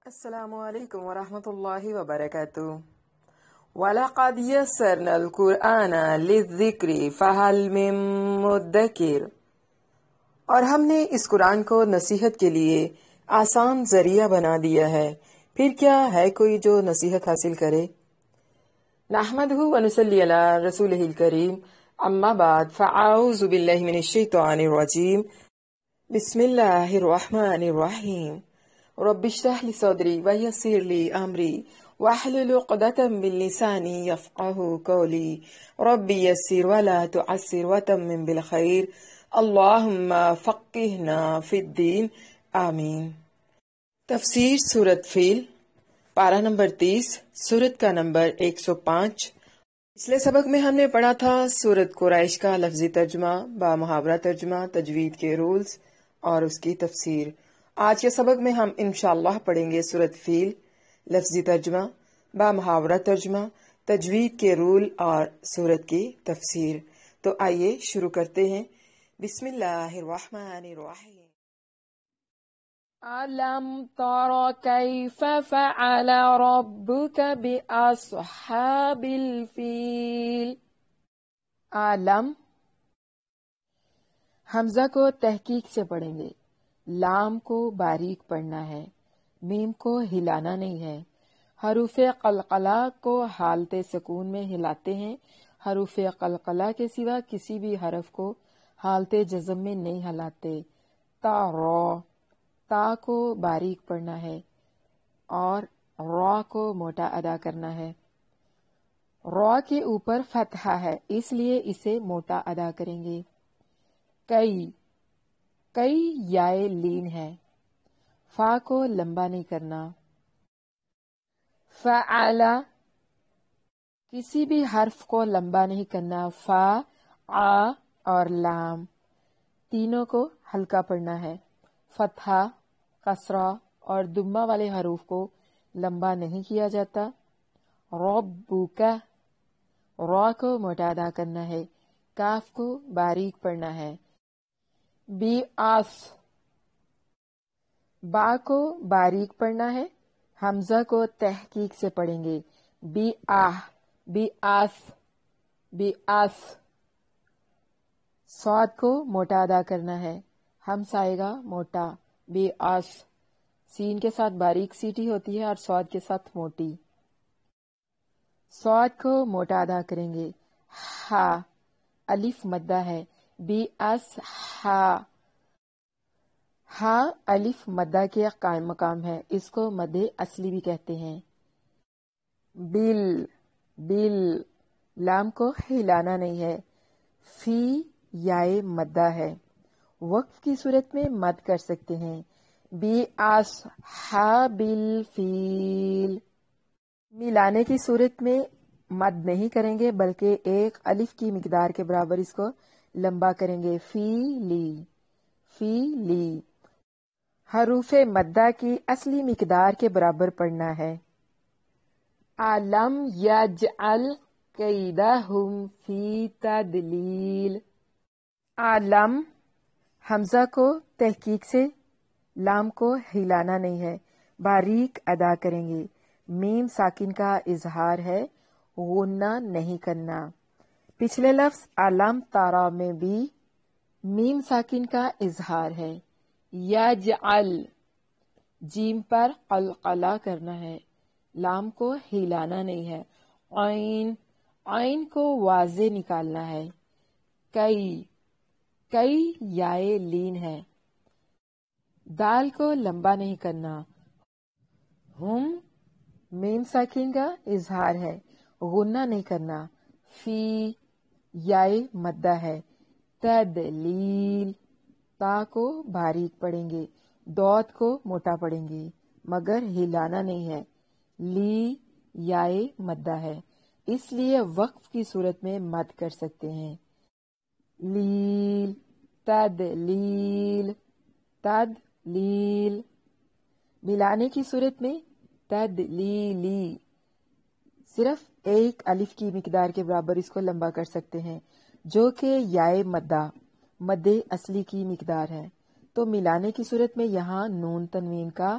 السلام علیکم ورحمۃ اللہ وبرکاتہ۔ وَلَقَدْ يَسَّرْنَا الْقُرْآنَ لِلذِّكْرِ فَهَلْ مِن مُّدَّكِرٍ، اور ہم نے اس قرآن کو نصیحت کے لیے آسان ذریعہ بنا دیا ہے، پھر کیا ہے کوئی جو نصیحت حاصل کرے۔ نحمدہ ونصلی علی رسولہ الکریم، اما بعد فاعوذ باللہ من الشیطان الرجیم، بسم اللہ الرحمن الرحیم۔ رب اشرح لي صدري ويسر لي أمري واحلل عقدة من لساني يفقهوا قولي رب يسر ولا تعسر وتمم بالخير اللهم فقهنا في الدين آمین۔ تفسیر سورۃ فیل، پارہ نمبر 30، سورت کا نمبر 105۔ پچھلے سبق میں ہم نے پڑھا تھا سورت قریش کا لفظی ترجمہ، با محاورہ ترجمہ، تجوید کے رولز اور اس کی تفسیر۔ آج کے سبق میں ہم انشاءاللہ پڑھیں گے سورۃ فیل، لفظی ترجمہ، با محاورہ ترجمہ، تجوید کے رول اور سورت کی تفسیر۔ تو آئیے شروع کرتے ہیں۔ بسم اللہ الرحمن الرحیم۔ أَلَمْ تَرَ كَيْفَ فَعَلَ رَبُّكَ بِأَصْحَابِ الْفِيلِ۔ عالم حمزہ کو تحقیق سے پڑھیں گے، لام کو باریک پڑھنا ہے، میم کو ہلانا نہیں ہے۔ حروف قلقلہ کو حالت سکون میں ہلاتے ہیں، حروف قلقلہ کے سوا کسی بھی حرف کو حالت جزم میں نہیں ہلاتے۔ تا را، تا کو باریک پڑھنا ہے اور را کو موٹا ادا کرنا ہے۔ را کے اوپر فتحہ ہے، اس لیے اسے موٹا ادا کریں گے۔ کئی، کئی یائے لین ہے، فا کو لمبا نہیں کرنا۔ فعلا، کسی بھی حرف کو لمبا نہیں کرنا، فا، آ اور لام تینوں کو ہلکا پڑھنا ہے۔ فتحہ، کسرہ اور دمہ والے حروف کو لمبا نہیں کیا جاتا۔ ربک، را کو موٹا ادا کرنا ہے، کاف کو باریک پڑھنا ہے۔ بی آس، با کو باریک پڑھنا ہے، حمزہ کو تحقیق سے پڑھیں گے۔ بی آہ، بی آس، بی آس۔ صاد کو موٹا ادا کرنا ہے، ہمس آئے گا موٹا، بی آس۔ سین کے ساتھ باریک سیٹی ہوتی ہے اور صاد کے ساتھ موٹی۔ صاد کو موٹا ادا کریں گے۔ ہا، الف مدہ ہے، بی آس ہا۔ ہا الف مدہ کے قائم مقام ہے، اس کو مد اصلی بھی کہتے ہیں۔ بل، بل، لام کو ہلانا نہیں ہے، فی یائے مدہ ہے، وقف کی صورت میں مد کر سکتے ہیں۔ بی اصحاب الفیل، ملانے کی صورت میں مد نہیں کریں گے بلکہ ایک الف کی مقدار کے برابر اس کو لمبا کریں گے۔ فی لی، فی لی، حروف مدہ کی اصلی مقدار کے برابر پڑھنا ہے۔ علم یجعل کیدہم فی تدلیل۔ علم حمزہ کو تحقیق سے، لام کو ہلانا نہیں ہے، باریک ادا کریں گے۔ میم ساکن کا اظہار ہے، غنہ نہیں کرنا۔ پچھلے لفظ علم تارا میں بھی میم ساکن کا اظہار ہے۔ یجعل، جیم پر قلقلہ کرنا ہے، لام کو ہلانا نہیں ہے۔ عین، عین کو واضح نکالنا ہے۔ کئی، کئی یائے لین ہے، دال کو لمبا نہیں کرنا۔ ہم، میم ساکن کا اظہار ہے، غنہ نہیں کرنا۔ فی یائے مدہ ہے۔ تدلیل، تا کو باریک پڑھیں گے، دود کو موٹا پڑھیں گے مگر ہلانا نہیں ہے۔ لی یائے مدہ ہے، اس لیے وقف کی صورت میں مد کر سکتے ہیں۔ لیل، تدلیل، تدلیل، ملانے کی صورت میں تدلیلی، صرف ایک الف کی مقدار کے برابر اس کو لمبا کر سکتے ہیں جو کہ یائے مدہ، مد اصلی کی مقدار ہے۔ تو ملانے کی صورت میں یہاں نون تنوین کا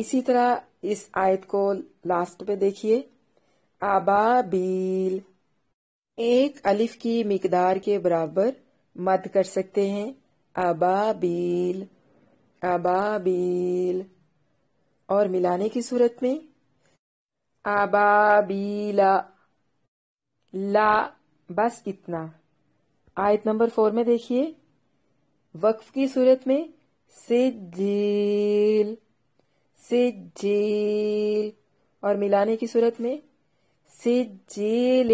اسی طرح اس آیت کو لاسٹ پہ دیکھیے، ابابیل، ایک الف کی مقدار کے برابر مد کر سکتے ہیں، ابابیل ابابیل، اور ملانے کی صورت میں ابابیلا، لا، بس اتنا۔ آیت نمبر 4 میں دیکھیے، وقف کی صورت میں سجیل سجیل، اور ملانے کی صورت میں سجیل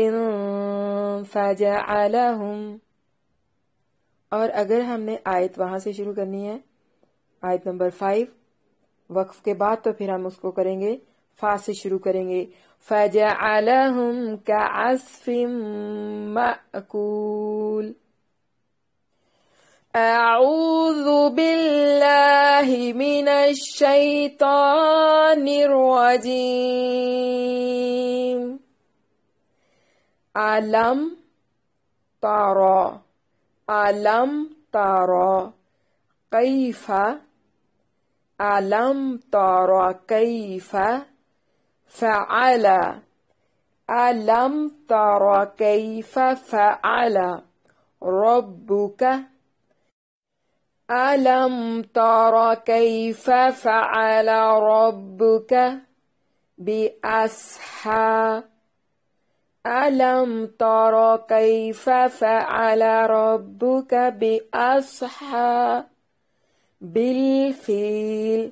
فجعلہم۔ اور اگر ہم نے آیت وہاں سے شروع کرنی ہے، آیت نمبر 5 وقف کے بعد، تو پھر ہم اس کو کریں گے فا سے شروع کریں گے، فجعلہم کعصف مأکول۔ اعوذ باللہ من الشیطان الرجیم۔ علم ترى علم ترى کیف علم ترى کیف فعل علم ترى کیف فعل ربک ألم تر كيف فعل ربك بأصحاب ألم تر كيف فعل ربك بأصحاب الفيل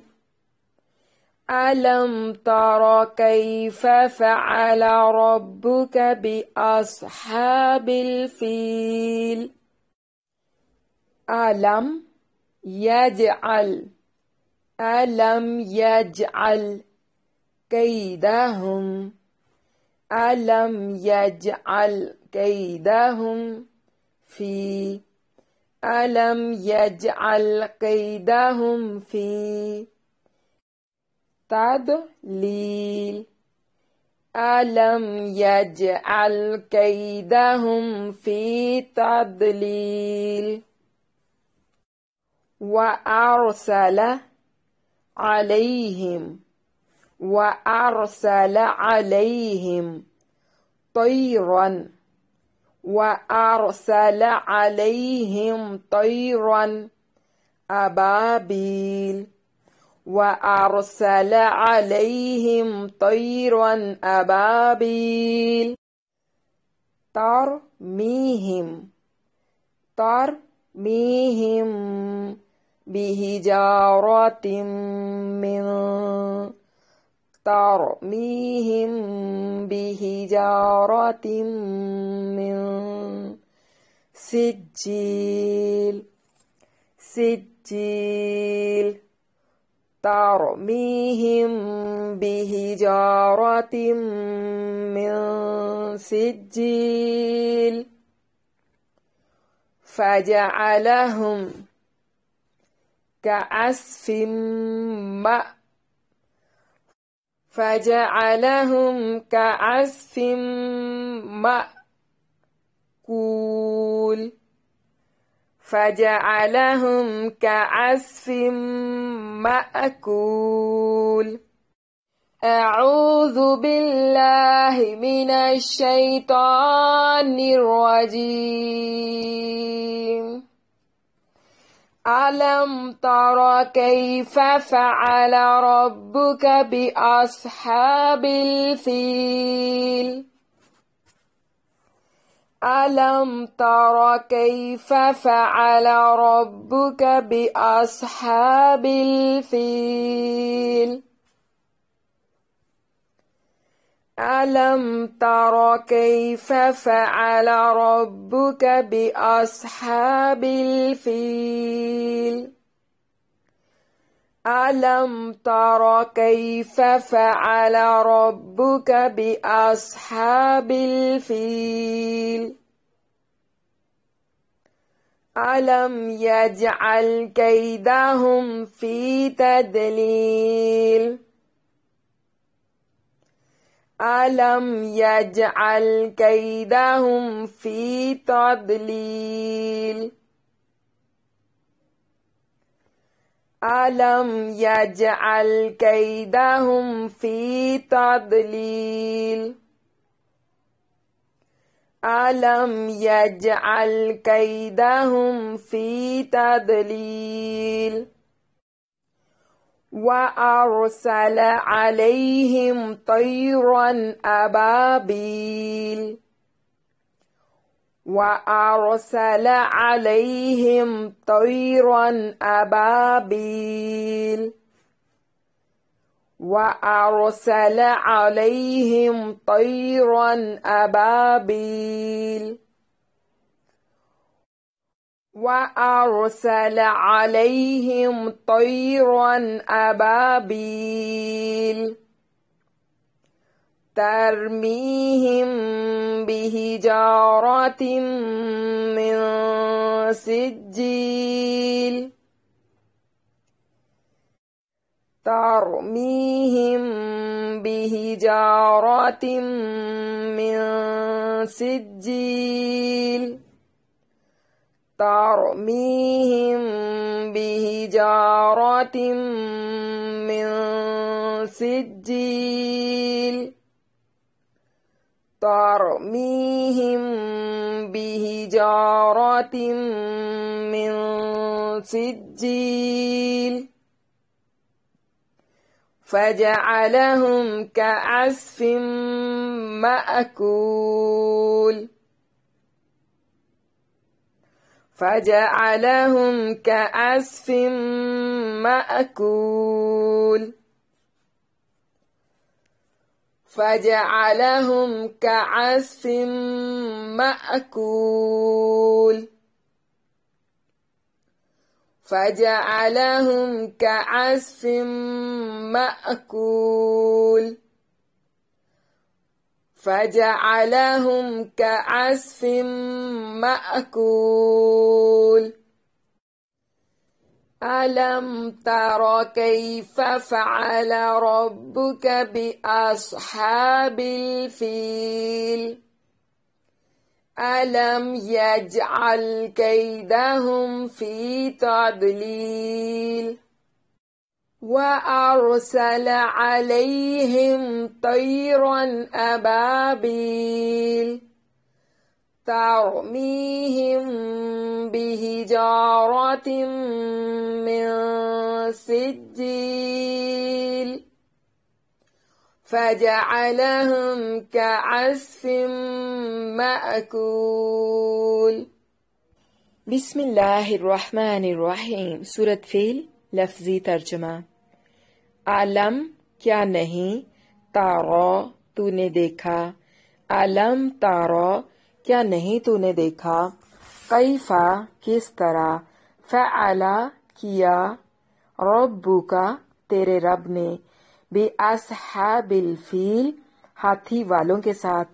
ألم تر كيف فعل ربك بأصحاب الفيل ألم يجعل ألم يجعل كيدهم ألم يجعل كيدهم في ألم يجعل كيدهم في تضليل ألم يجعل كيدهم في تضليل وأرسل عليهم وأرسل عليهم طيرا وأرسل عليهم طيرا أبابيل وأرسل عليهم طيرا أبابيل ترميهم بحجارة من ترميهم بحجارة من سجيل ترميهم بحجارة من سجيل فجعلهم كعصف مأكول فجعلهم كعصف مأكول۔ أعوذ بالله من الشيطان الرجيم۔ ألم تر كيف فعل ربك بأصحاب الفيل ألم تر كيف فعل ربك بأصحاب الفيل ألم تر كيف فعل ربك بأصحاب الفيل ألم تر كيف فعل ربك بأصحاب الفيل ألم يجعل كيدهم في تضليل ألم يجعل كيدهم في تضليل ألم يجعل كيدهم في تضليل ألم يجعل كيدهم في تضليل وأرسل عليهم طيرا أبابيل وأرسل عليهم طيرا أبابيل وأرسل عليهم طيرا أبابيل وأرسل عليهم طيرا أبابيل ترميهم بحجارة من سجيل ترميهم بحجارة من سجيل ترميهم بحجارة من سجيل ترميهم بحجارة من سجيل فجعلهم كعصف مأكول فجعلهم كعصف مأكول فجعلهم كعصف مأكول فجعلهم كعصف مأكول فجعلهم كعصف مأكول ألم تر كيف فعل ربك بأصحاب الفيل ألم يجعل كيدهم في تضليل وأرسل عليهم طيرا أبابيل ترميهم بحجارة من سجيل فجعلهم كعصف مأكول بسم اللہ الرحمن الرحیم سورۃ فیل لفظی ترجمہ عالم کیا نہیں تارا تو نے دیکھا علم تارا کیا نہیں تو نے دیکھا کیفا کس طرح فعلا کیا ربک تیرے رب نے بأصحاب الفیل ہاتھی والوں کے ساتھ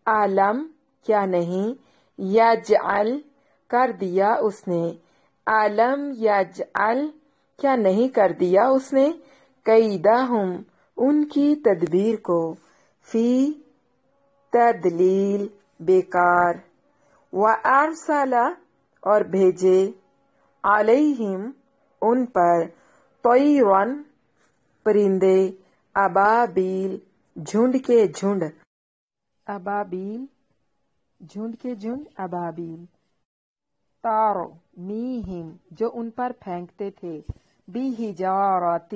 عالم کیا نہیں یجعل کر دیا اس نے عالم یجعل کیا نہیں کر دیا اس نے کیدہم ان کی تدبیر کو فی تدلیل بیکار وارسل اور بھیجے علیہم ان پر طیرن پرندے ابابیل جھنڈ کے جھنڈ ابابیل جھنڈ کے جھنڈ ابابیل ترمیہم جو ان پر پھینکتے تھے بحجارۃ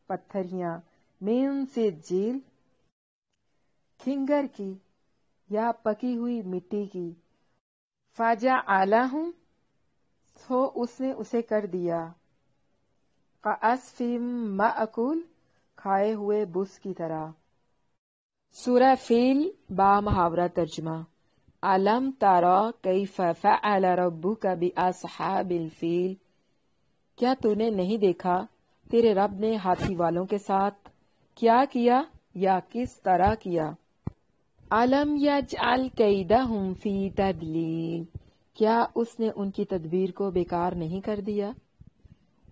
پتھریاں من سجیل کھنگر کی یا پکی ہوئی مٹی کی فجعلہم تو اس نے اسے کر دیا کعصف مأکول کھائے ہوئے بس کی طرح سورہ فیل با محاورہ ترجمہ علم ترى کیف فعل ربک باصحاب الفیل کیا تو نے نہیں دیکھا تیرے رب نے ہاتھی والوں کے ساتھ کیا کیا یا کس طرح کیا علم یجعل کیدہم فی تدلیل کیا اس نے ان کی تدبیر کو بیکار نہیں کر دیا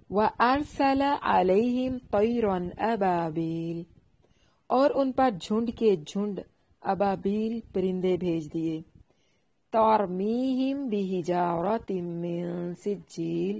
وَأَرْسَلَ عَلَيْهِمْ طَيْرًا أَبَابِيلَ اور ان پر جھنڈ کے جھنڈ ابابیل پرندے بھیج دیے تَرْمِيهِمْ بِحِجَارَةٍ مِّن سِجِّيلٍ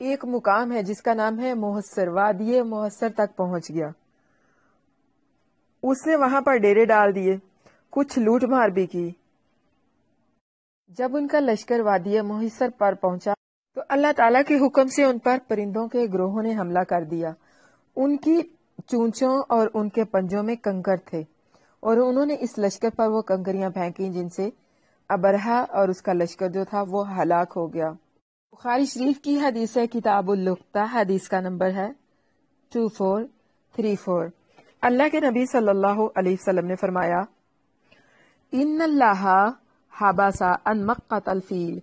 ایک مقام ہے جس کا نام ہے محصر، وادی محصر تک پہنچ گیا۔ اس نے وہاں پر ڈیرے ڈال دیے، کچھ لوٹ مار بھی کی۔ جب ان کا لشکر وادی محصر پر پہنچا تو اللہ تعالیٰ کے حکم سے ان پر پرندوں کے گروہوں نے حملہ کر دیا۔ ان کی چونچوں اور ان کے پنجوں میں کنکر تھے، اور انہوں نے اس لشکر پر وہ کنکریاں پھینکی جن سے ابرہا اور اس کا لشکر جو تھا وہ ہلاک ہو گیا۔ بخاری شریف کی حدیث ہے، کتاب اللقطہ، حدیث کا نمبر ہے 2434۔ اللہ کے نبی صلی اللہ علیہ وسلم نے فرمایا، ان اللہ حبس عن مقۃ الفیل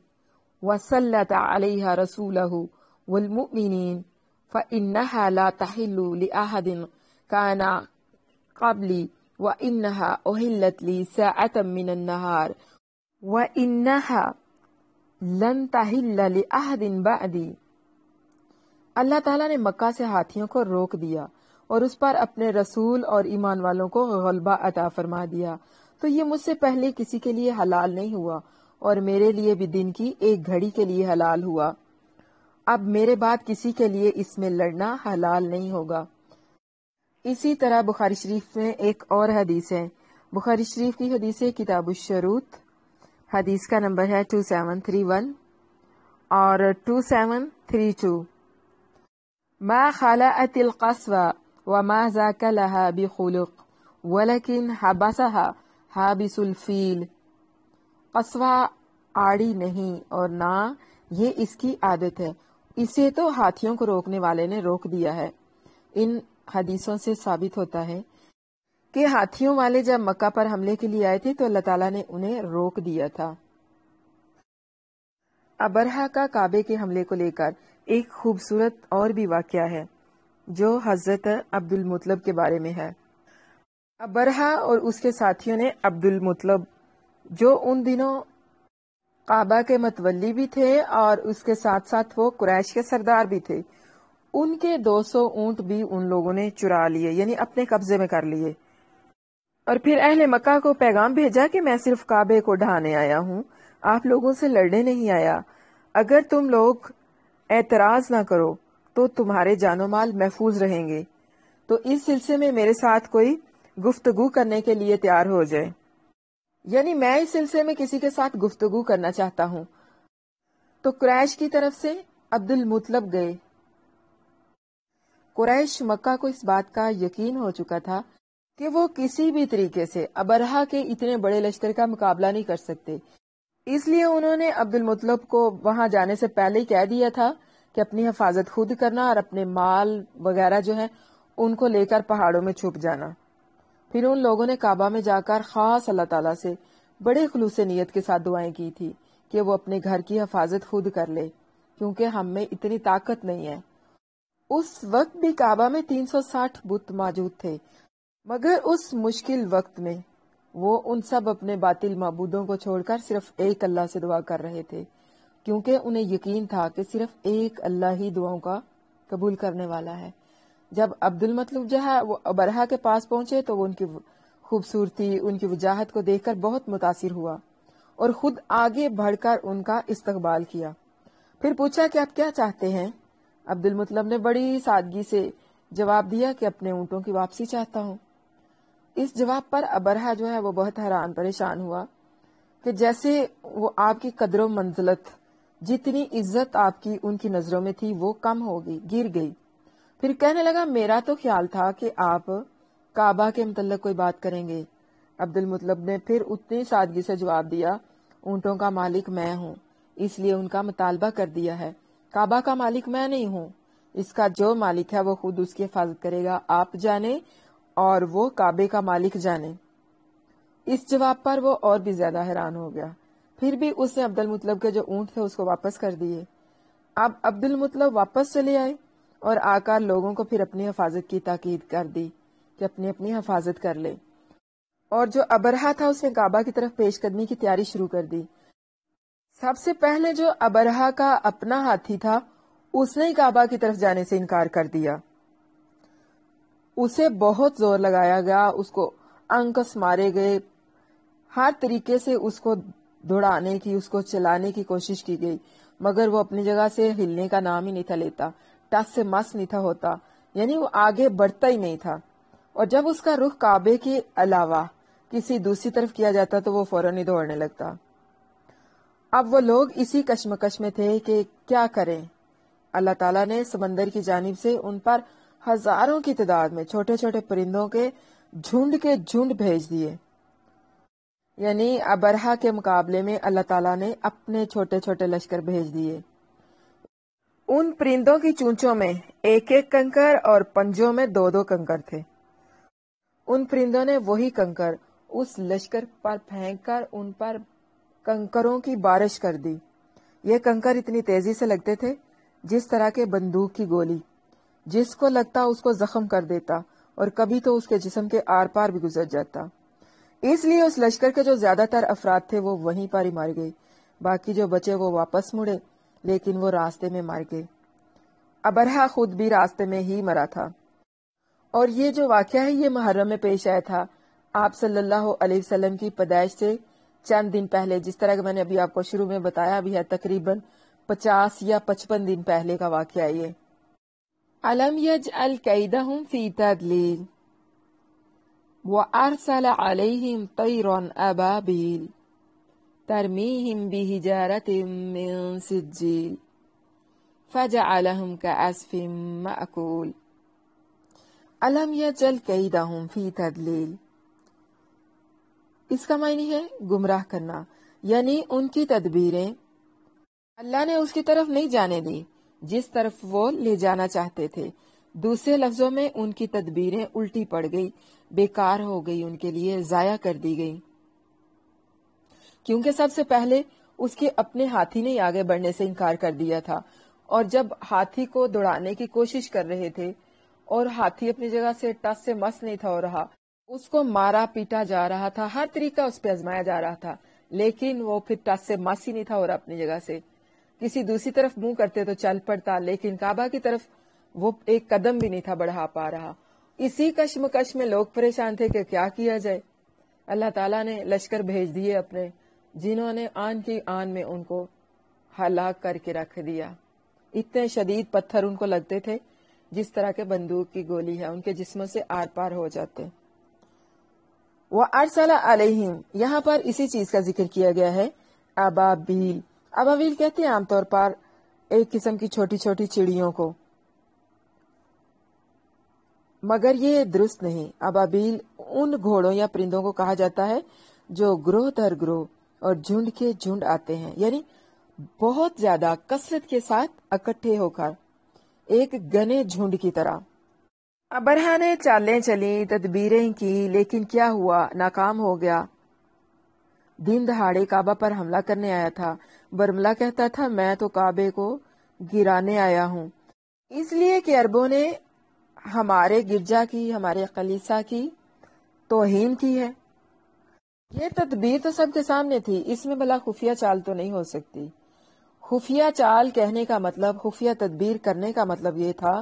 وسلط علیہا رسولہ والمؤمنین فإنها لا تحل لأحد كان قبلی وإنها أحلت لي ساعة من النهار وإنها لن تحل لأحد بعدی۔ اللہ تعالیٰ نے مکہ سے ہاتھیوں کو روک دیا اور اس پر اپنے رسول اور ایمان والوں کو غلبہ عطا فرما دیا، تو یہ مجھ سے پہلے کسی کے لیے حلال نہیں ہوا اور میرے لیے بھی دن کی ایک گھڑی کے لیے حلال ہوا۔ اب میرے بعد کسی کے لیے اس میں لڑنا حلال نہیں ہوگا۔ اسی طرح بخاری شریف میں ایک اور حدیث ہے، بخاری شریف کی حدیث ہے کتاب الشروط، حدیث کا نمبر ہے 2731 اور 2732۔ ما خلعت القصوى وما ذاك لها بخلق ولكن حبسها حابس الفیل۔ قصوہ آڑی نہیں اور نہ یہ اس کی عادت ہے، اسے تو ہاتھیوں کو روکنے والے نے روک دیا ہے۔ ان حدیثوں سے ثابت ہوتا ہے کہ ہاتھیوں والے جب مکہ پر حملے کے لیے آئے تھے تو اللہ تعالیٰ نے انہیں روک دیا تھا۔ ابرہا کا کعبے کے حملے کو لے کر ایک خوبصورت اور بھی واقعہ ہے جو حضرت عبد المطلب کے بارے میں ہے۔ ابرہا اور اس کے ساتھیوں نے عبد المطلب، جو ان دنوں کعبہ کے متولی بھی تھے اور اس کے ساتھ ساتھ وہ قریش کے سردار بھی تھے، ان کے 200 اونٹ بھی ان لوگوں نے چرا لیے، یعنی اپنے قبضے میں کر لیے، اور پھر اہل مکہ کو پیغام بھیجا کہ میں صرف کعبے کو ڈھانے آیا ہوں، آپ لوگوں سے لڑنے نہیں آیا، اگر تم لوگ اعتراض نہ کرو تو تمہارے جان و مال محفوظ رہیں گے، تو اس سلسلے میں میرے ساتھ کوئی گفتگو کرنے کے لیے تیار ہو جائے، یعنی میں اس سلسلے میں کسی کے ساتھ گفتگو کرنا چاہتا ہوں۔ تو قریش کی طرف سے عبد المطلب گئے۔ قریش مکہ کو اس بات کا یقین ہو چکا تھا کہ وہ کسی بھی طریقے سے ابرہا کے اتنے بڑے لشکر کا مقابلہ نہیں کر سکتے، اس لیے انہوں نے عبد المطلب کو وہاں جانے سے پہلے ہی کہہ دیا تھا کہ اپنی حفاظت خود کرنا اور اپنے مال وغیرہ جو ہے ان کو لے کر پہاڑوں میں چھپ جانا۔ پھر ان لوگوں نے کعبہ میں جا کر خاص اللہ تعالیٰ سے بڑے خلوص نیت کے ساتھ دعائیں کی تھی کہ وہ اپنے گھر کی حفاظت خود کر لے، کیونکہ ہم میں اتنی طاقت نہیں ہے۔ اس وقت بھی کعبہ میں 360 بت موجود تھے، مگر اس مشکل وقت میں وہ ان سب اپنے باطل معبودوں کو چھوڑ کر صرف ایک اللہ سے دعا کر رہے تھے، کیونکہ انہیں یقین تھا کہ صرف ایک اللہ ہی دعاؤں کا قبول کرنے والا ہے۔ جب عبد المطلب جو ہے وہ ابرہا کے پاس پہنچے تو وہ ان کی خوبصورتی، ان کی وجاہت کو دیکھ کر بہت متاثر ہوا اور خود آگے بڑھ کر ان کا استقبال کیا۔ پھر پوچھا کہ آپ کیا چاہتے ہیں؟ عبد المطلب نے بڑی سادگی سے جواب دیا کہ اپنے اونٹوں کی واپسی چاہتا ہوں۔ اس جواب پر ابرہا جو ہے وہ بہت حیران پریشان ہوا کہ جیسے وہ آپ کی قدر و منزلت، جتنی عزت آپ کی ان کی نظروں میں تھی وہ کم ہو گئی، گر گئی۔ پھر کہنے لگا میرا تو خیال تھا کہ آپ کعبہ کے متعلق کوئی بات کریں گے۔ عبد المطلب نے پھر اتنی سادگی سے جواب دیا، اونٹوں کا مالک میں ہوں، اس لیے ان کا مطالبہ کر دیا ہے، کعبہ کا مالک میں نہیں ہوں، اس کا جو مالک ہے وہ خود اس کی حفاظت کرے گا، آپ جانے اور وہ کعبے کا مالک جانے۔ اس جواب پر وہ اور بھی زیادہ حیران ہو گیا۔ پھر بھی اس نے عبد المطلب کے جو اونٹ تھے اس کو واپس کر دیے۔ اب عبد المطلب واپس چلے آئے اور آ کر لوگوں کو پھر اپنی حفاظت کی تاکید کر دی کہ اپنی اپنی حفاظت کر لے، اور جو ابرہا تھا اس نے کعبہ کی طرف پیش قدمی کی تیاری شروع کر دی۔ سب سے پہلے جو ابرہا کا اپنا ہاتھی تھا اس نے کعبہ کی طرف جانے سے انکار کر دیا، اسے بہت زور لگایا گیا، اس کو انکس مارے گئے، ہر طریقے سے اس کو دوڑانے کی، اس کو چلانے کی کوشش کی گئی، مگر وہ اپنی جگہ سے ہلنے کا نام ہی نہیں تھا لیتا، ٹس سے مس نہیں تھا ہوتا، یعنی وہ آگے بڑھتا ہی نہیں تھا۔ اور جب اس کا رخ کعبے کے علاوہ کسی دوسری طرف کیا جاتا تو وہ فوراً ہی دوڑنے لگتا۔ اب وہ لوگ اسی کشمکش میں تھے کہ کیا کریں۔ اللہ تعالیٰ نے سمندر کی جانب سے ان پر ہزاروں کی تعداد میں چھوٹے چھوٹے پرندوں کے جھنڈ بھیج دیے، یعنی ابرہا کے مقابلے میں اللہ تعالیٰ نے اپنے چھوٹے چھوٹے لشکر بھیج دیے۔ ان پرندوں کی چونچوں میں ایک ایک کنکر اور پنجوں میں دو دو کنکر تھے۔ ان پرندوں نے وہی کنکر اس لشکر پر پھینک کر ان پر کنکروں کی بارش کر دی۔ یہ کنکر اتنی تیزی سے لگتے تھے جس طرح کے بندوق کی گولی، جس کو لگتا اس کو زخم کر دیتا اور کبھی تو اس کے جسم کے آر پار بھی گزر جاتا۔ اس لیے اس لشکر کے جو زیادہ تر افراد تھے وہ وہیں پر ہی مر گئے، باقی جو بچے وہ واپس مڑے لیکن وہ راستے میں مر گئے۔ ابرہا خود بھی راستے میں ہی مرا تھا۔ اور یہ جو واقعہ ہے یہ محرم میں پیش آیا تھا، آپ صلی اللہ علیہ وسلم کی پیدائش سے چند دن پہلے، جس طرح کہ میں نے ابھی آپ کو شروع میں بتایا بھی ہے، تقریباً 50 یا 55 دن پہلے کا واقعہ یہ۔ أَلَمْ يَجْعَلْ كَيْدَهُمْ فِي تَضْلِيلٍ وَأَرْسَلَ عَلَيْهِمْ طَيْرًا أَبَابِيلَ تَرْمِيهِمْ بِحِجَارَةٍ مِّن سِجِّيلٍ فَجَعَلَهُمْ كَعَصْفٍ مَّأْكُولٍ أَلَمْ يَجْعَلْ كَيْدَهُمْ فِي تَضْلِيلٍ، اس کا معنی ہے گمراہ کرنا، یعنی ان کی تدبیریں اللہ نے اس کی طرف نہیں جانے دی جس طرف وہ لے جانا چاہتے تھے۔ دوسرے لفظوں میں ان کی تدبیریں الٹی پڑ گئی، بیکار ہو گئی، ان کے لیے ضائع کر دی گئی، کیونکہ سب سے پہلے اس کے اپنے ہاتھی نے آگے بڑھنے سے انکار کر دیا تھا، اور جب ہاتھی کو دوڑانے کی کوشش کر رہے تھے اور ہاتھی اپنی جگہ سے ٹس سے مس نہیں تھا ہو رہا، اس کو مارا پیٹا جا رہا تھا، ہر طریقہ اس پہ آزمایا جا رہا تھا، لیکن وہ پھر ٹس سے مس ہی نہیں تھا ہو رہا اپنی جگہ سے۔ کسی دوسری طرف منہ کرتے تو چل پڑتا، لیکن کعبہ کی طرف وہ ایک قدم بھی نہیں تھا بڑھا پا رہا۔ اسی کشمکش میں لوگ پریشان تھے کہ کیا کیا جائے۔ اللہ تعالیٰ نے لشکر بھیج دیے اپنے، جنہوں نے آن کی آن میں ان کو ہلاک کر کے رکھ دیا۔ اتنے شدید پتھر ان کو لگتے تھے جس طرح کے بندوق کی گولی ہے، ان کے جسموں سے آر پار ہو جاتے۔ وَأَرْسَلَ عَلَيْهِمْ، یہاں پر اسی چیز کا ذکر کیا گیا ہے، ابابیل۔ ابابیل کہتے ہیں عام طور پر ایک قسم کی چھوٹی چھوٹی چڑیوں کو، مگر یہ درست نہیں۔ ابابیل ان گھوڑوں یا پرندوں کو کہا جاتا ہے جو گروہ در گروہ اور جھنڈ کے جھنڈ آتے ہیں، یعنی بہت زیادہ کثرت کے ساتھ اکٹھے ہو کر ایک گنے جھنڈ کی طرح۔ ابرہا نے چالیں چلی، تدبیریں کی، لیکن کیا ہوا؟ ناکام ہو گیا۔ دن دہاڑے کعبہ پر حملہ کرنے آیا تھا۔ برملا کہتا تھا میں تو کعبے کو گرانے آیا ہوں، اس لیے کہ عربوں نے ہمارے گرجا کی، ہمارے کلیسا کی توہین کی ہے۔ یہ تدبیر تو سب کے سامنے تھی، اس میں بلا خفیہ چال تو نہیں ہو سکتی۔ خفیہ چال کہنے کا مطلب، خفیہ تدبیر کرنے کا مطلب یہ تھا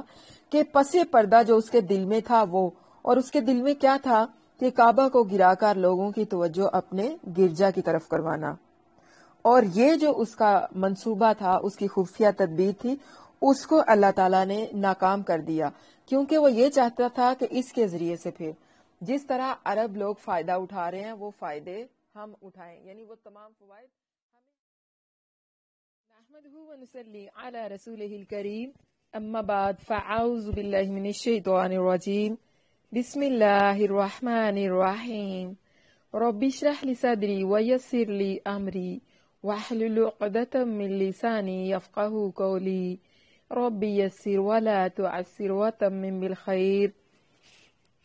کہ پس پردہ جو اس کے دل میں تھا وہ، اور اس کے دل میں کیا تھا کہ کعبہ کو گرا کر لوگوں کی توجہ اپنے گرجا کی طرف کروانا، اور یہ جو اس کا منصوبہ تھا، اس کی خفیہ تدبیر تھی، اس کو اللہ تعالیٰ نے ناکام کر دیا، کیونکہ وہ یہ چاہتا تھا کہ اس کے ذریعے سے پھر جس طرح عرب لوگ فائدہ اٹھا رہے ہیں وہ فائدے ہم اٹھائیں، یعنی وہ تمام فوائد نحمده ونصلي على رسوله الكريم، اما بعد فاعوذ بالله من الشيطان الرجيم، بسم الله الرحمن الرحيم، رب اشرح لي صدري ويسر لي امري واحلل عقدة من لساني يفقهوا قولي، رب يسر ولا تعسر وتمم بالخير،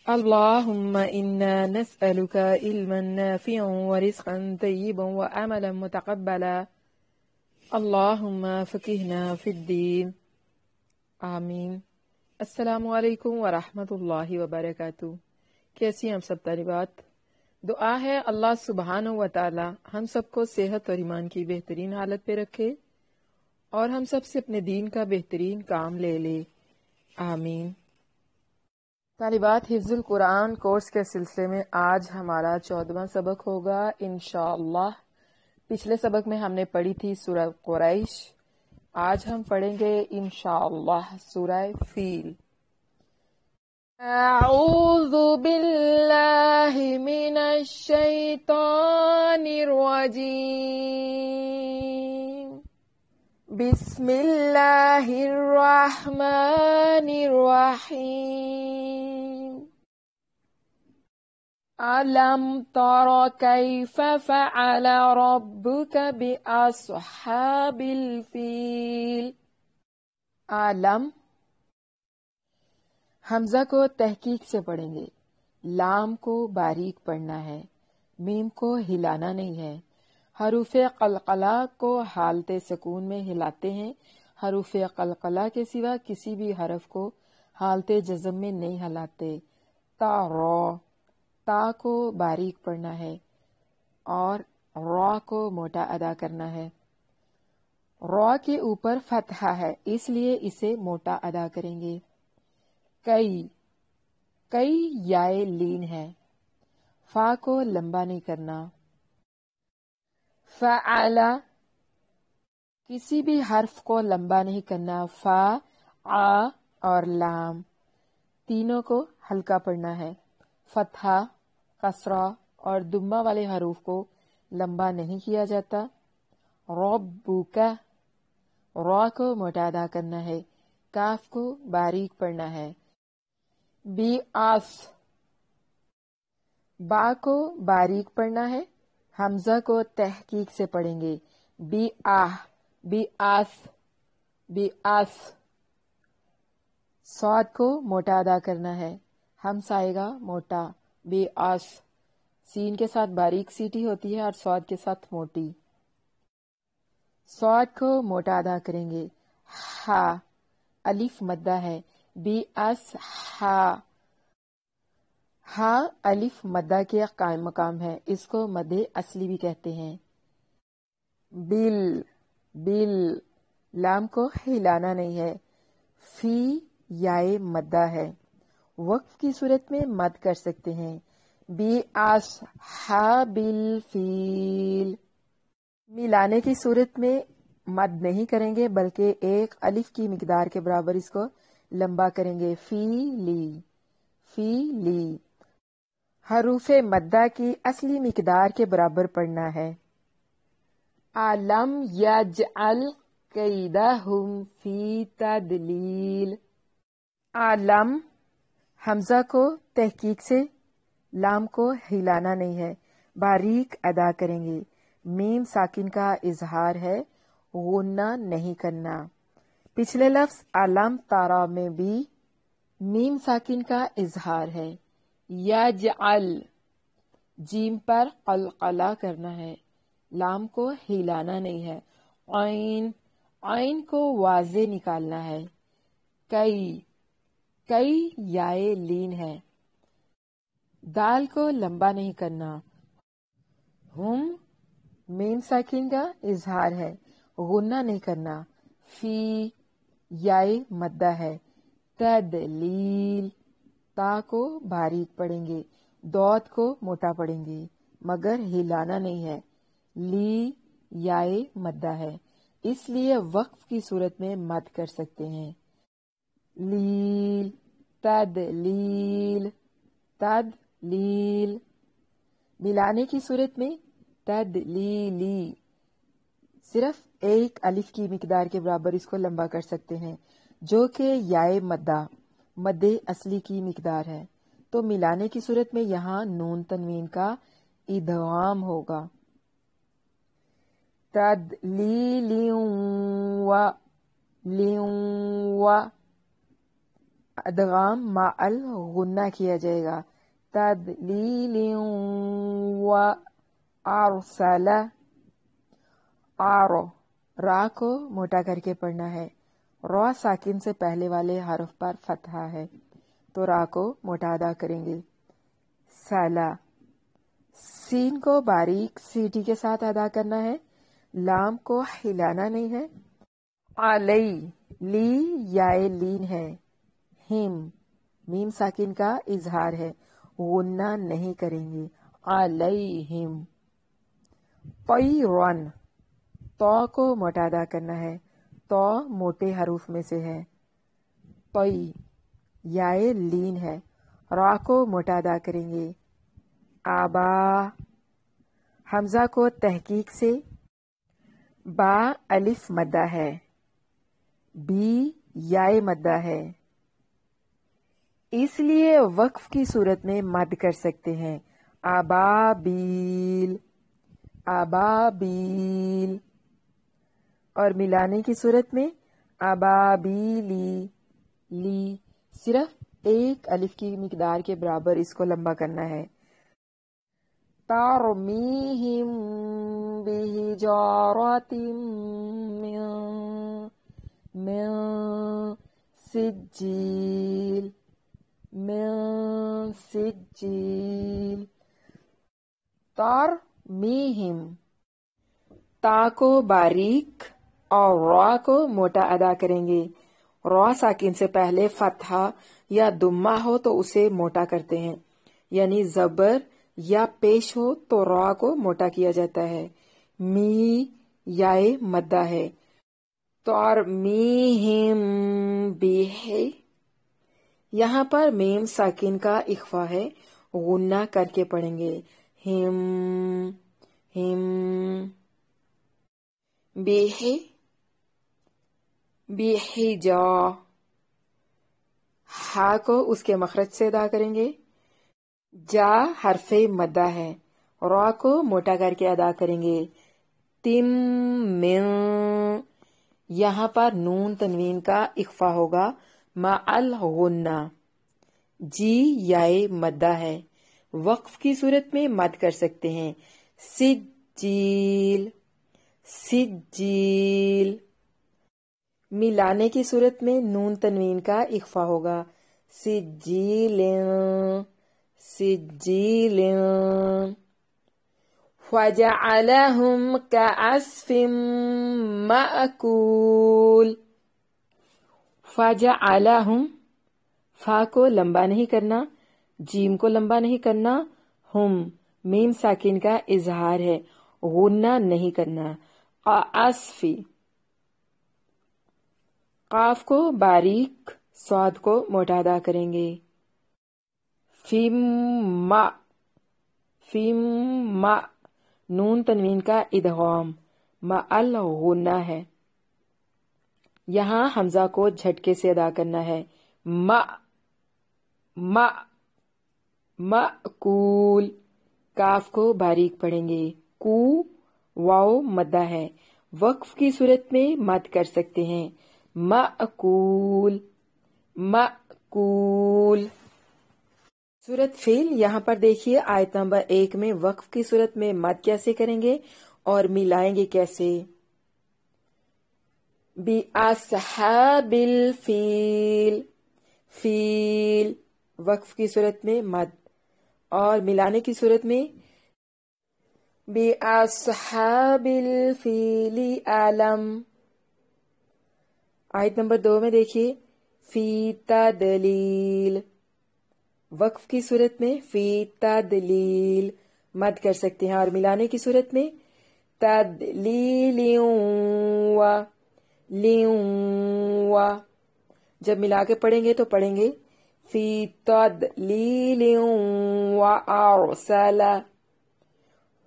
اللهم إنا نسألك علما نافعا ورزقا طيبا وعملا متقبلا، اللهم فقهنا في الدين، آمین۔ السلام علیکم ورحمۃ اللہ وبرکاتہ۔ کیسی ہیں ہم سب طالبات؟ دعا ہے اللہ سبحانہ و تعالی ہم سب کو صحت اور ایمان کی بہترین حالت پہ رکھے اور ہم سب سے اپنے دین کا بہترین کام لے لے، آمین۔ طالبات، حفظ القرآن کورس کے سلسلے میں آج ہمارا 14واں سبق ہوگا انشاءاللہ۔ پچھلے سبق میں ہم نے پڑھی تھی سورہ قریش، آج ہم پڑھیں گے انشاءاللہ سورہ فیل۔ اعوذ باللہ من الشیطان الرجیم، بسم اللہ الرحمن الرحیم۔ أَلَمْ تَرَ كَيْفَ فَعَلَ رَبُّكَ بِأَصْحَابِ الْفِيلِ۔ عالم حمزہ کو تحقیق سے پڑھیں گے، لام کو باریک پڑھنا ہے، میم کو ہلانا نہیں ہے۔ حروف قلقلہ کو حالت سکون میں ہلاتے ہیں، حروف قلقلہ کے سوا کسی بھی حرف کو حالت جزم میں نہیں ہلاتے۔ تا رو، تا کو باریک پڑھنا ہے اور را کو موٹا ادا کرنا ہے۔ را کے اوپر فتحہ ہے اس لیے اسے موٹا ادا کریں گے۔ کئی، کئی یائے لین ہے، فا کو لمبا نہیں کرنا۔ فعلا، کسی بھی حرف کو لمبا نہیں کرنا، فا، آ اور لام تینوں کو ہلکا پڑھنا ہے۔ فتحہ، کسرہ اور دمہ والے حروف کو لمبا نہیں کیا جاتا۔ ربک، را کو موٹا ادا کرنا ہے، کاف کو باریک پڑھنا ہے۔ بی آس، با کو باریک پڑھنا ہے، حمزہ کو تحقیق سے پڑھیں گے۔ بی آہ، بی آس، بی آس۔ صاد کو موٹا ادا کرنا ہے، ہمس آئے گا موٹا، بی آس۔ سین کے ساتھ باریک سیٹی ہوتی ہے اور صاد کے ساتھ موٹی۔ صاد کو موٹا ادا کریں گے۔ ہا، الف مدہ ہے، بی اس ہا۔ ہا الف مدہ کے قائم مقام ہے، اس کو مد اصلی بھی کہتے ہیں۔ بل، بل، لام کو ہلانا نہیں ہے، فی یائے مدہ ہے، وقف کی صورت میں مد کر سکتے ہیں۔ بی اصحاب الفیل، ملانے کی صورت میں مد نہیں کریں گے بلکہ ایک الف کی مقدار کے برابر اس کو لمبا کریں گے۔ فی لی، فی لی، حروف مدہ کی اصلی مقدار کے برابر پڑھنا ہے۔ علم یجعل کیدہم فی تدلیل۔ علم حمزہ کو تحقیق سے، لام کو ہلانا نہیں ہے، باریک ادا کریں گے۔ میم ساکن کا اظہار ہے، غنہ نہیں کرنا۔ پچھلے لفظ علم تارا میں بھی میم ساکن کا اظہار ہے۔ یجعل، جیم پر قلقلہ کرنا ہے، لام کو ہلانا نہیں ہے۔ عین، عین کو واضح نکالنا ہے۔ کئی، کئی یائے لین ہے، دال کو لمبا نہیں کرنا۔ ہم، میم ساکن کا اظہار ہے، غنہ نہیں کرنا۔ فی یائے مدہ ہے۔ تدلیل، تا کو باریک پڑھیں گے، دود کو موٹا پڑھیں گے مگر ہلانا نہیں ہے۔ لی یائے مدہ ہے اس لیے وقف کی صورت میں مد کر سکتے ہیں۔ لیل، تدلیل، تدلیل، ملانے کی صورت میں تدلیلی، صرف ایک الف کی مقدار کے برابر اس کو لمبا کر سکتے ہیں جو کہ یائے مدہ، مد اصلی کی مقدار ہے، تو ملانے کی صورت میں یہاں نون تنوین کا ادغام ہوگا۔ تدلیل و، لیوں و، ادغام مع الغنہ کیا جائے گا۔ تدلیل و ارسل، آرو، را کو موٹا کر کے پڑھنا ہے، را ساکن سے پہلے والے حرف پر فتحہ ہے تو را کو موٹا ادا کریں گے۔ سلا، سین کو باریک سیٹی کے ساتھ ادا کرنا ہے، لام کو ہلانا نہیں ہے۔ علی، لی یائے لین ہے، ہم، میم ساکن کا اظہار ہے، غنہ نہیں کریں گے۔ علیہم۔ طیرن، تو کو موٹا ادا کرنا ہے، تو موٹے حروف میں سے ہے. طی یائے لین ہے. را کو موٹا ادا کریں گے. آبا حمزہ کو تحقیق سے با الف مدہ ہے. بی یائے مدہ ہے. اس لیے وقف کی صورت میں مد کر سکتے ہیں. ابابیل ابابیل. اور ملانے کی صورت میں ابابیلی لی. صرف ایک الف کی مقدار کے برابر اس کو لمبا کرنا ہے. ترمیہم بحجارۃ من سجیل من سجیل. ترمیہم تا کو باریک اور را کو موٹا ادا کریں گے. را ساکن سے پہلے فتحہ یا دمہ ہو تو اسے موٹا کرتے ہیں، یعنی زبر یا پیش ہو تو را کو موٹا کیا جاتا ہے. می یائے مدہ ہے. ترمیہم بہ، یہاں پر میم ساکن کا اخفا ہے، غنہ کر کے پڑھیں گے. ہم ہم. بہ بحجا، ہا کو اس کے مخرج سے ادا کریں گے. جا حرف مدہ ہے. را کو موٹا کر کے ادا کریں گے. تم من، یہاں پر نون تنوین کا اخفا ہوگا مع الغنہ. جی یائے مدہ ہے. وقف کی صورت میں مد کر سکتے ہیں. سجیل سجیل. ملانے کی صورت میں نون تنوین کا اخفا ہوگا. سجیل سجیل. فجعلہم کعصف مأکول. فجعلہم، فا کو لمبا نہیں کرنا، جیم کو لمبا نہیں کرنا. ہم میم ساکن کا اظہار ہے، غنہ نہیں کرنا. کعصف، قاف کو باریک، صاد کو موٹا ادا کریں گے. فیم فیم، نون تنوین کا ادغام مع الغنہ ہے. یہاں حمزہ کو جھٹکے سے ادا کرنا ہے. مأکول. کاف کو باریک پڑھیں گے. کو واو مدہ ہے. وقف کی صورت میں مد کر سکتے ہیں. مأکول مأکول. صورت فعل یہاں پر دیکھیے آیت نمبر 1 میں وقف کی صورت میں مد کیسے کریں گے اور ملائیں گے کیسے. بِأَصْحَابِ الْفِيلِ، فیل وقف کی صورت میں مد اور ملانے کی صورت میں بِأَصْحَابِ الْفِيلِ أَلَمْ. آیت نمبر 2 میں دیکھیے فی تدلیل، وقف کی صورت میں فی تدلیل مد کر سکتے ہیں اور ملانے کی صورت میں تدلیل و لیوں. جب ملا کے پڑھیں گے تو پڑھیں گے فی تدلیل و ارسل،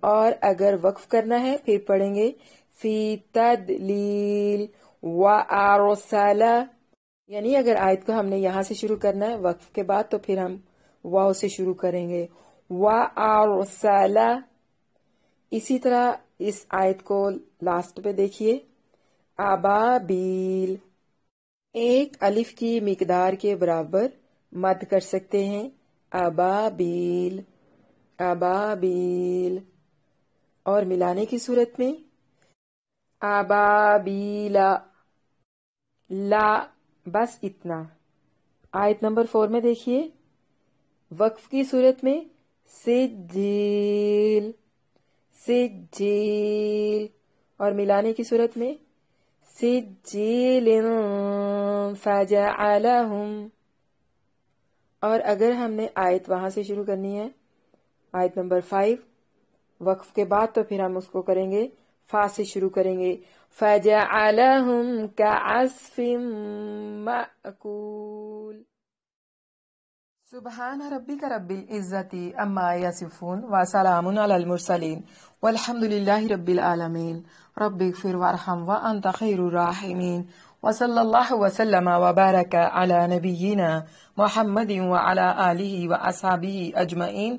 اور اگر وقف کرنا ہے پھر پڑھیں گے فی تدلیل و ارسل. یعنی اگر آیت کو ہم نے یہاں سے شروع کرنا ہے وقف کے بعد تو پھر ہم واو سے شروع کریں گے. و ارسل. اسی طرح اس آیت کو لاسٹ پہ دیکھیے ابابیل، ایک الف کی مقدار کے برابر مد کر سکتے ہیں. ابابیل ابابیل. اور ملانے کی صورت میں ابابیلا. لا، بس اتنا. آیت نمبر 4 میں دیکھیے وقف کی صورت میں سجیل سجیل اور ملانے کی صورت میں سجیل فجعلہم. اور اگر ہم نے آیت وہاں سے شروع کرنی ہے آیت نمبر 5 وقف کے بعد تو پھر ہم اس کو کریں گے فا سے شروع کریں گے فجعلهم كعصف مأكول سبحان ربك رب العزة عما يصفون وسلام على المرسلين والحمد لله رب العالمين رب اغفر وارحم وأنت خير الراحمين وصلى الله وسلم وبارك على نبينا محمد وعلى آله وأصحابه أجمعين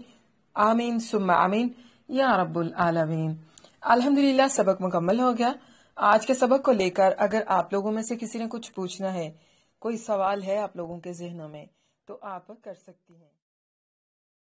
آمین ثم آمین یا رب العالمین۔ الحمدللہ سبق مکمل ہو گیا۔ آج کے سبق کو لے کر اگر آپ لوگوں میں سے کسی نے کچھ پوچھنا ہے، کوئی سوال ہے آپ لوگوں کے ذہنوں میں، تو آپ کر سکتی ہیں۔